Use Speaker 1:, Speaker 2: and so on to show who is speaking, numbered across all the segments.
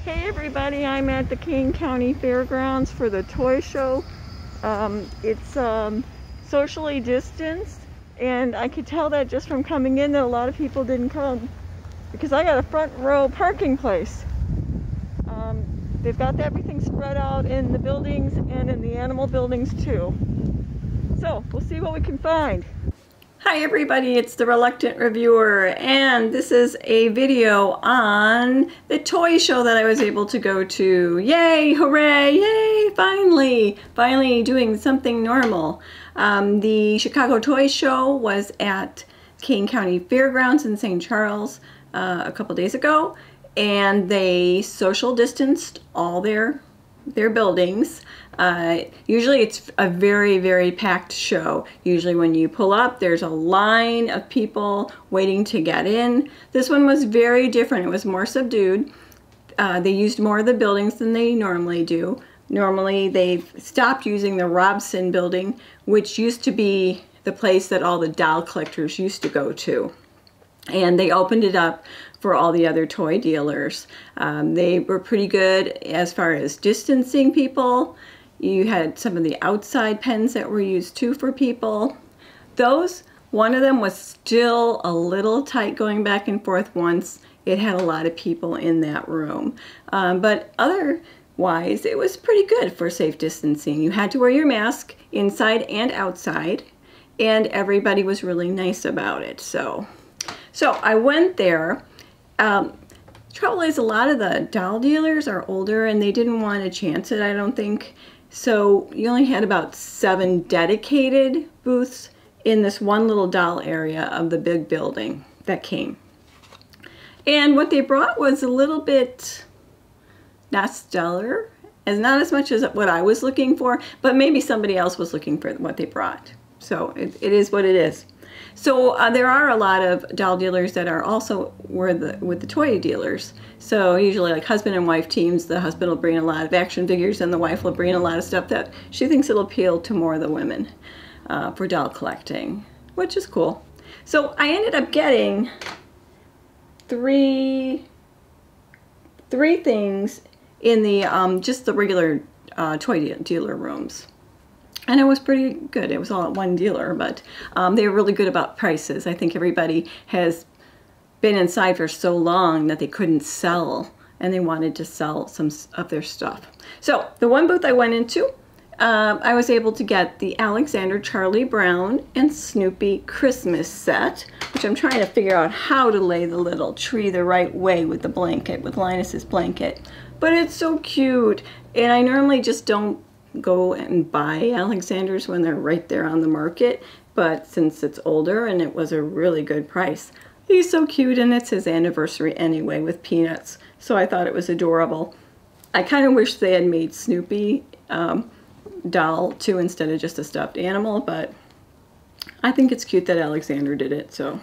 Speaker 1: Hey everybody, I'm at the King County Fairgrounds for the toy show. It's socially distanced, and I could tell that just from coming in that a lot of people didn't come because I got a front row parking place. They've got everything spread out in the buildings and in the animal buildings too. So we'll see what we can find. Hi everybody, it's the Reluctant Reviewer, and this is a video on the toy show that I was able to go to. Yay, hooray, yay, finally doing something normal. The Chicago Toy Show was at King County Fairgrounds in St. Charles a couple days ago, and they social distanced all their buildings. Usually it's a very packed show. Usually when you pull up, there's a line of people waiting to get in. This one was very different. It was more subdued. They used more of the buildings than they normally do. Normally they've stopped using the Robson building, which used to be the place that all the doll collectors used to go to. And they opened it up for all the other toy dealers. They were pretty good as far as distancing people. You had some of the outside pens that were used too for people. One of them was still a little tight going back and forth once it had a lot of people in that room. But otherwise, it was pretty good for safe distancing. You had to wear your mask inside and outside, and everybody was really nice about it. So I went there. Trouble is, a lot of the doll dealers are older and they didn't want to chance it, I don't think. So you only had about 7 dedicated booths in this one little doll area of the big building that came. And what they brought was a little bit not stellar, not as much as what I was looking for, but maybe somebody else was looking for what they brought. So it is what it is. So there are a lot of doll dealers that are also with the toy dealers. So usually like husband and wife teams, the husband will bring a lot of action figures and the wife will bring a lot of stuff that she thinks it'll appeal to more of the women for doll collecting, which is cool. So I ended up getting three things in the just the regular toy dealer rooms. And it was pretty good. It was all at one dealer, but they were really good about prices. I think everybody has been inside for so long that they couldn't sell, and they wanted to sell some of their stuff. So the one booth I went into, I was able to get the Alexander Charlie Brown and Snoopy Christmas set, which I'm trying to figure out how to lay the little tree the right way with the blanket, with Linus's blanket. But it's so cute, and I normally just don't go and buy Alexanders when they're right there on the market, but since it's older and it was a really good price, he's so cute, and it's his anniversary anyway with Peanuts, so I thought it was adorable. I kind of wish they had made Snoopy doll too instead of just a stuffed animal, but I think it's cute that Alexander did it, so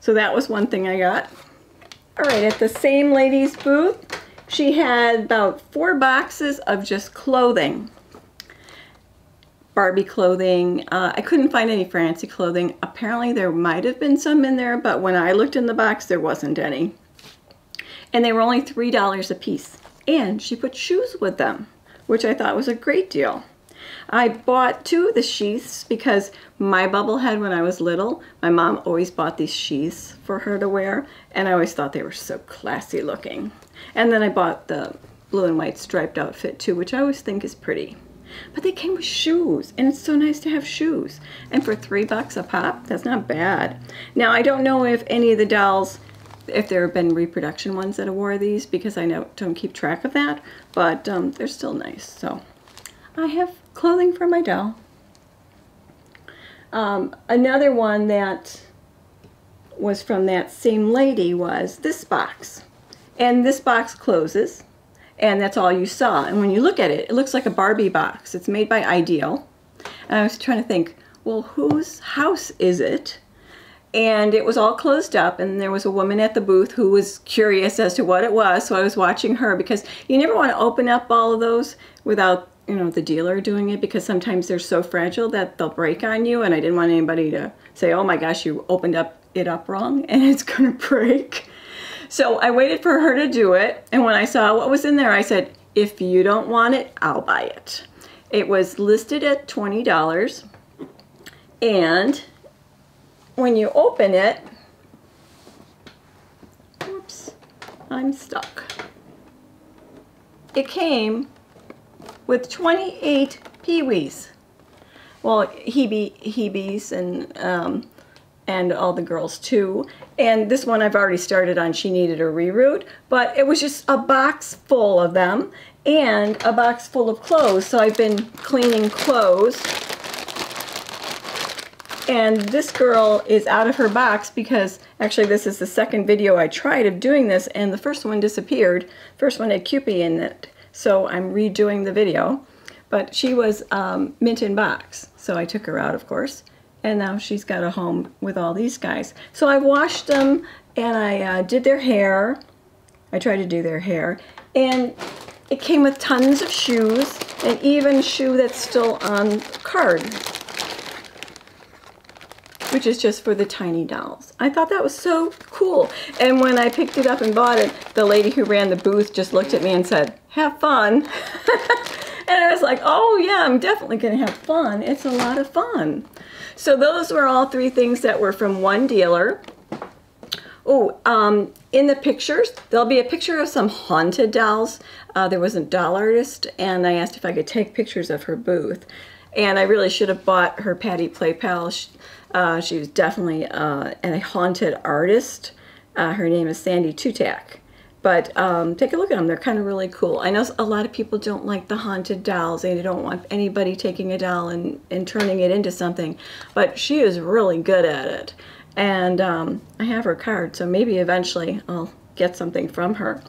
Speaker 1: that was one thing I got. All right, at the same lady's booth, she had about 4 boxes of just clothing. Barbie clothing. I couldn't find any fancy clothing. Apparently there might have been some in there, but when I looked in the box, there wasn't any. And they were only $3 a piece. And she put shoes with them, which I thought was a great deal. I bought 2 of the sheaths because my bubblehead when I was little, my mom always bought these sheaths for her to wear, and I always thought they were so classy looking. And then I bought the blue and white striped outfit too, which I always think is pretty. But they came with shoes, and it's so nice to have shoes. And for $3 a pop, that's not bad. Now, I don't know if any of the dolls, if there have been reproduction ones that wore these, because I don't keep track of that, but they're still nice. So I have clothing for my doll. Another one that was from that same lady was this box. And this box closes. And that's all you saw. And when you look at it, it looks like a Barbie box. It's made by Ideal. And I was trying to think, well, whose house is it? And it was all closed up, and there was a woman at the booth who was curious as to what it was, so I was watching her, because you never want to open up all of those without, the dealer doing it, because sometimes they're so fragile that they'll break on you, and I didn't want anybody to say, oh my gosh, you opened it up wrong, and it's going to break. So I waited for her to do it, and when I saw what was in there, I said, if you don't want it, I'll buy it. It was listed at $20, and when you open it, oops, I'm stuck. It came with 28 Pee-wees. Well, Hebe's and all the girls too. And this one I've already started on. She needed a reroute, but it was just a box full of them and a box full of clothes. So I've been cleaning clothes. And this girl is out of her box because actually this is the second video I tried of doing this, and the first one disappeared. First one had Cupid in it, so I'm redoing the video. But she was mint in box, so I took her out, of course. And now she's got a home with all these guys. So I washed them, and I did their hair. I tried to do their hair. And it came with tons of shoes, and even a shoe that's still on the card, which is just for the tiny dolls. I thought that was so cool. And when I picked it up and bought it, the lady who ran the booth just looked at me and said, have fun. And I was like, oh yeah, I'm definitely gonna have fun. It's a lot of fun. So those were all three things that were from one dealer. Oh, in the pictures, there'll be a picture of some haunted dolls. There was a doll artist, and I asked if I could take pictures of her booth. And I really should have bought her Patty Play Pal. She was definitely a haunted artist. Her name is Sandy Tutak. But take a look at them. They're kind of really cool. I know a lot of people don't like the haunted dolls. They don't want anybody taking a doll and turning it into something. But she is really good at it. And I have her card, so maybe eventually I'll get something from her.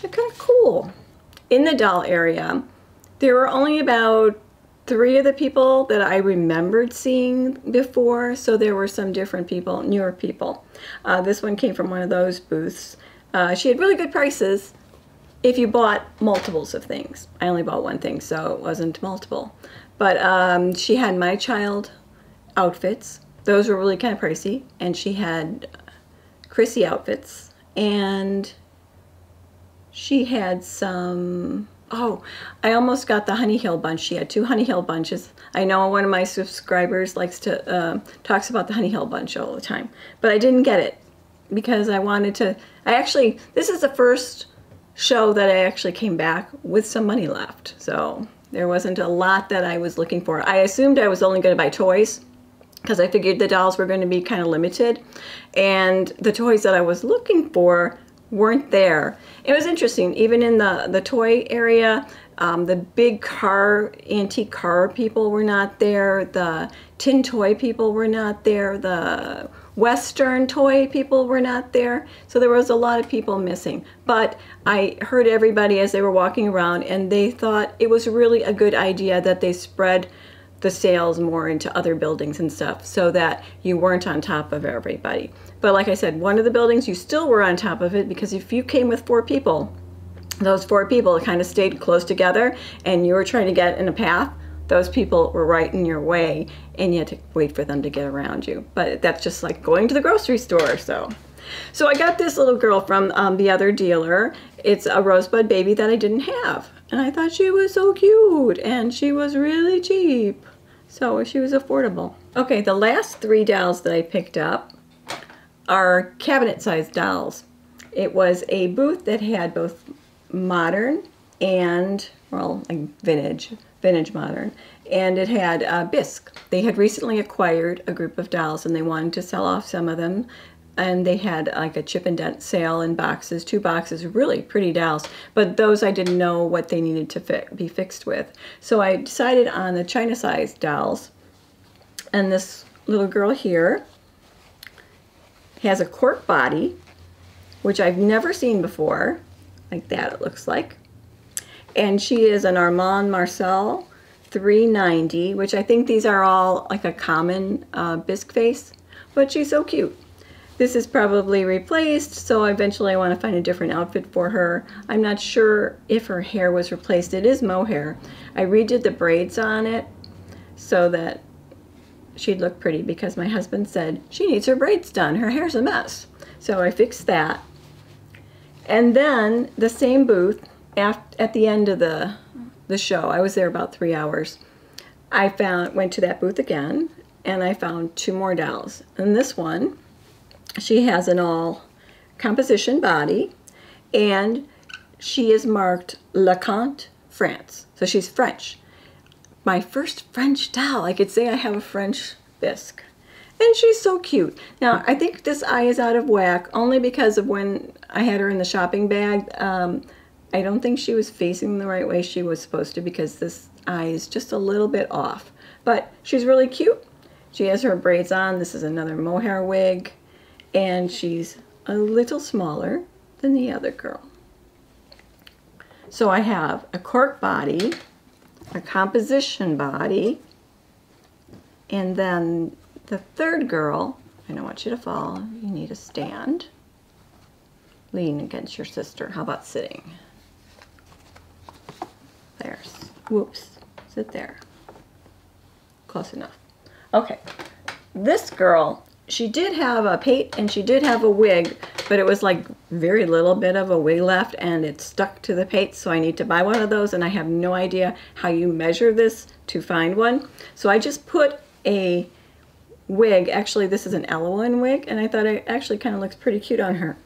Speaker 1: They're kind of cool. In the doll area, there were only about 3 of the people that I remembered seeing before, so there were some different people, newer people. This one came from one of those booths. She had really good prices if you bought multiples of things. I only bought one thing, so it wasn't multiple. But she had My Child outfits. Those were really kind of pricey. And she had Chrissy outfits. And she had some... Oh, I almost got the Honey Hill bunch. She had 2 Honey Hill bunches. I know one of my subscribers likes to talks about the Honey Hill bunch all the time, but I didn't get it because I wanted to. This is the first show that I actually came back with some money left, so there wasn't a lot that I was looking for. I assumed I was only going to buy toys because I figured the dolls were going to be kind of limited, and the toys that I was looking for weren't there. It was interesting, even in the toy area, the big antique car people were not there, the tin toy people were not there, the Western toy people were not there, so there was a lot of people missing. But I heard everybody as they were walking around, and they thought it was really a good idea that they spread the sales more into other buildings and stuff so that you weren't on top of everybody. But like I said, one of the buildings you still were on top of it, because if you came with 4 people, those 4 people kind of stayed close together and you were trying to get in a path, those people were right in your way and you had to wait for them to get around you. But that's just like going to the grocery store. So I got this little girl from the other dealer. It's a Rosebud baby that I didn't have. And I thought she was so cute, and she was really cheap. So she was affordable. Okay, the last 3 dolls that I picked up are cabinet-sized dolls. It was a booth that had both modern and, well, like vintage modern. And it had Bisque. They had recently acquired a group of dolls, and they wanted to sell off some of them. And they had like a chip and dent sale in boxes, 2 boxes, really pretty dolls. But those I didn't know what they needed to be fixed with. So I decided on the China-sized dolls. And this little girl here has a cork body, which I've never seen before. Like that it looks like. And she is an Armand Marcel 390, which I think these are all like a common bisque face. But she's so cute. This is probably replaced, so eventually I want to find a different outfit for her. I'm not sure if her hair was replaced. It is mohair. I redid the braids on it so that she'd look pretty, because my husband said she needs her braids done. Her hair's a mess. So I fixed that. And then the same booth, at the end of the show, I was there about 3 hours, I went to that booth again, and I found 2 more dolls. And this one, she has an all composition body, and she is marked LeConte, France. So she's French. My first French doll. I could say I have a French bisque. And she's so cute. Now, I think this eye is out of whack only because of when I had her in the shopping bag. I don't think she was facing the right way she was supposed to, because this eye is just a little bit off. But she's really cute. She has her braids on. This is another mohair wig. And she's a little smaller than the other girl. So I have a cork body, a composition body, and then the third girl, I don't want you to fall, you need a stand. Lean against your sister. How about sitting? There's, whoops, sit there. Close enough. Okay, this girl, she did have a pate and she did have a wig, but it was like very little bit of a wig left and it stuck to the pate, so I need to buy one of those, and I have no idea how you measure this to find one. So I just put a wig, actually this is an Elowen wig, and I thought it actually kind of looks pretty cute on her.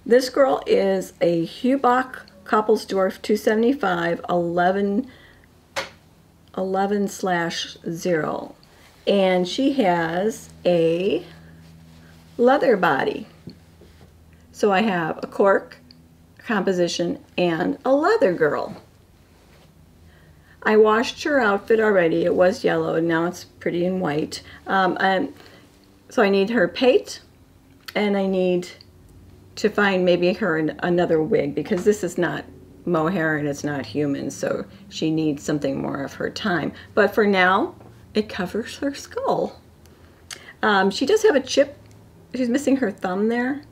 Speaker 1: This girl is a Hubach Koppelsdorf 275 11/0, and she has a leather body. So I have a cork, composition, and a leather girl. I washed her outfit already. It was yellow, and now it's pretty in white. So I need her pate, and I need to find maybe her another wig, because this is not mohair and it's not human, so she needs something more of her time. But for now, it covers her skull. She does have a chip. She's missing her thumb there,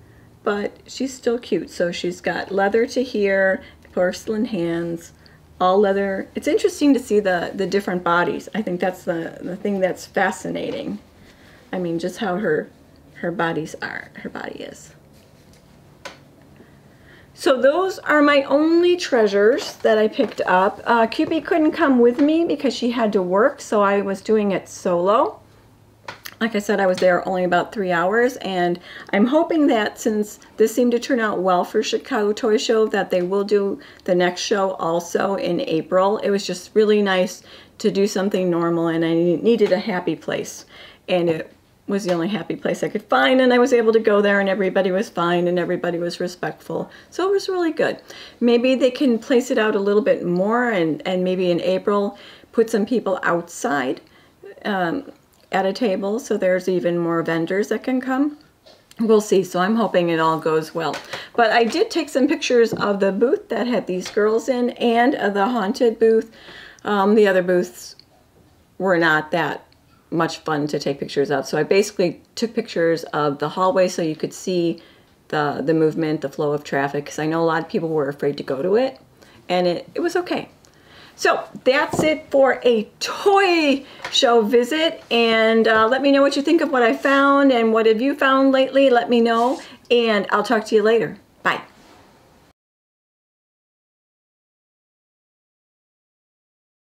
Speaker 1: but she's still cute. So she's got leather to here, porcelain hands, all leather. It's interesting to see the different bodies. I think that's the thing that's fascinating. I mean, just how her body is. So those are my only treasures that I picked up. Cupie couldn't come with me because she had to work, so I was doing it solo. Like I said, I was there only about 3 hours, and I'm hoping that since this seemed to turn out well for Chicago Toy Show, that they will do the next show also in April. It was just really nice to do something normal, and I needed a happy place, and it was the only happy place I could find, and I was able to go there, and everybody was fine, and everybody was respectful. So it was really good. Maybe they can place it out a little bit more, and maybe in April put some people outside at a table, so there's even more vendors that can come. We'll see. So I'm hoping it all goes well. But I did take some pictures of the booth that had these girls in, and the haunted booth. The other booths were not that much fun to take pictures of, so I basically took pictures of the hallway so you could see the movement, the flow of traffic, because I know a lot of people were afraid to go to it, and it was okay. So that's it for a toy show visit, and let me know what you think of what I found, and what have you found lately. Let me know, and I'll talk to you later. Bye.